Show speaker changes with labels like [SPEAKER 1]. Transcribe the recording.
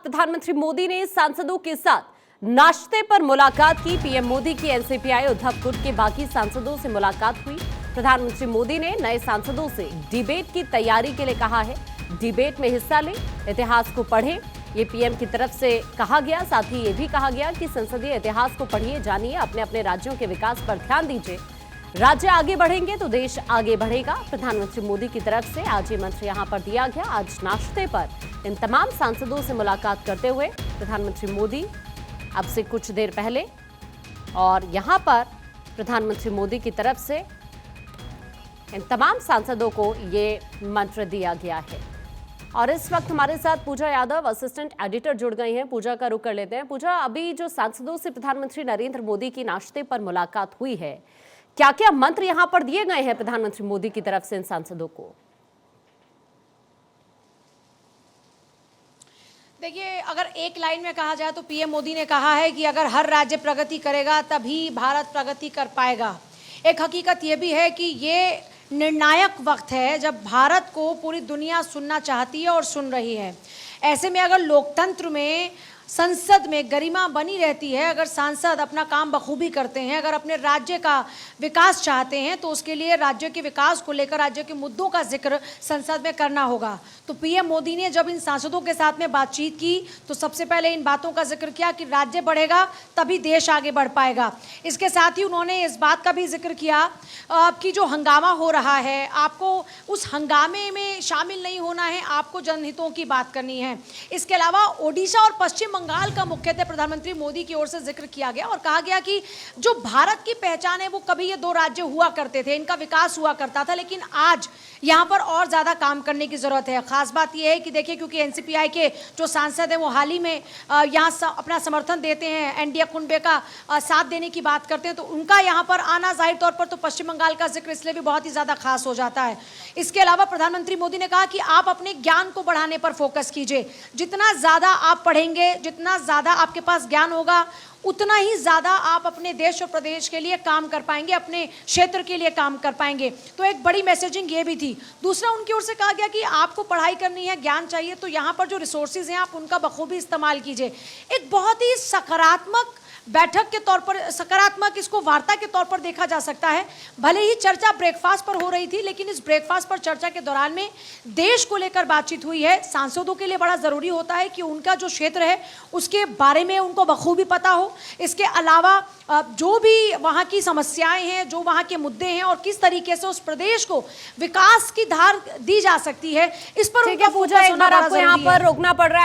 [SPEAKER 1] प्रधानमंत्री मोदी ने सांसदों के साथ नाश्ते पर मुलाकात की। पीएम मोदी की एनसीपीआई उद्धव गुट के बाकी सांसदों से मुलाकात हुई। प्रधानमंत्री मोदी ने नए सांसदों से डिबेट की तैयारी के लिए कहा है। डिबेट में हिस्सा लें, इतिहास को पढ़ें, ये पीएम की तरफ से कहा गया। साथ ही ये भी कहा गया कि संसदीय इतिहास को पढ़िए, जानिए, अपने अपने राज्यों के विकास पर ध्यान दीजिए। राज्य आगे बढ़ेंगे तो देश आगे बढ़ेगा। प्रधानमंत्री मोदी की तरफ से आज ये मंत्र यहां पर दिया गया। आज नाश्ते पर इन तमाम सांसदों से मुलाकात करते हुए प्रधानमंत्री मोदी अब से कुछ देर पहले, और यहां पर प्रधानमंत्री मोदी की तरफ से इन तमाम सांसदों को ये मंत्र दिया गया है। और इस वक्त हमारे साथ पूजा यादव, असिस्टेंट एडिटर, जुड़ गई हैं। पूजा का रुख कर लेते हैं। पूजा, अभी जो सांसदों से प्रधानमंत्री नरेंद्र मोदी की नाश्ते पर मुलाकात हुई है, क्या क्या मंत्र यहां पर दिए गए हैं प्रधानमंत्री मोदी की तरफ से इन सांसदों को?
[SPEAKER 2] देखिए, अगर एक लाइन में कहा जाए तो पीएम मोदी ने कहा है कि अगर हर राज्य प्रगति करेगा तभी भारत प्रगति कर पाएगा। एक हकीकत ये भी है कि ये निर्णायक वक्त है जब भारत को पूरी दुनिया सुनना चाहती है और सुन रही है। ऐसे में अगर लोकतंत्र में, संसद में गरिमा बनी रहती है, अगर सांसद अपना काम बखूबी करते हैं, अगर अपने राज्य का विकास चाहते हैं, तो उसके लिए राज्य के विकास को लेकर, राज्य के मुद्दों का जिक्र संसद में करना होगा। तो पीएम मोदी ने जब इन सांसदों के साथ में बातचीत की तो सबसे पहले इन बातों का जिक्र किया कि राज्य बढ़ेगा तभी देश आगे बढ़ पाएगा। इसके साथ ही उन्होंने इस बात का भी जिक्र किया कि जो हंगामा हो रहा है, आपको उस हंगामे में शामिल नहीं होना है, आपको जनहितों की बात करनी है। इसके अलावा ओडिशा और पश्चिम बंगाल का मुख्यतः प्रधानमंत्री मोदी की ओर से जिक्र किया गया और कहा गया कि जो भारत की पहचान है वो कभी ये दो राज्य हुआ करते थे, इनका विकास हुआ करता था, लेकिन आज यहाँ पर और ज़्यादा काम करने की ज़रूरत है। खास बात यह है कि देखिए, क्योंकि एनसीपीआई के जो सांसद हैं वो हाल ही में यहाँ अपना समर्थन देते हैं, एनडीए कुनबे का साथ देने की बात करते हैं, तो उनका यहाँ पर आना जाहिर तौर पर तो पश्चिम बंगाल का जिक्र इसलिए भी बहुत ही ज़्यादा खास हो जाता है। इसके अलावा प्रधानमंत्री मोदी ने कहा कि आप अपने ज्ञान को बढ़ाने पर फोकस कीजिए। जितना ज़्यादा आप पढ़ेंगे, जितना ज़्यादा आपके पास ज्ञान होगा, उतना ही ज़्यादा आप अपने देश और प्रदेश के लिए काम कर पाएंगे, अपने क्षेत्र के लिए काम कर पाएंगे। तो एक बड़ी मैसेजिंग ये भी थी। दूसरा, उनकी ओर से कहा गया कि आपको पढ़ाई करनी है, ज्ञान चाहिए, तो यहाँ पर जो रिसोर्सेज हैं आप उनका बखूबी इस्तेमाल कीजिए। एक बहुत ही सकारात्मक बैठक के तौर पर, सकारात्मक इसको वार्ता के तौर पर देखा जा सकता है। भले ही चर्चा ब्रेकफास्ट पर हो रही थी, लेकिन इस ब्रेकफास्ट पर चर्चा के दौरान में देश को लेकर बातचीत हुई है। सांसदों के लिए बड़ा ज़रूरी होता है कि उनका जो क्षेत्र है उसके बारे में उनको बखूबी पता हो। इसके अलावा जो भी वहाँ की समस्याएं हैं, जो वहाँ के मुद्दे हैं और किस तरीके से उस प्रदेश को विकास की धार दी जा सकती है, इस पर उनका
[SPEAKER 1] पूजा, एक बार आपको यहाँ पर रोकना पड़ रहा है।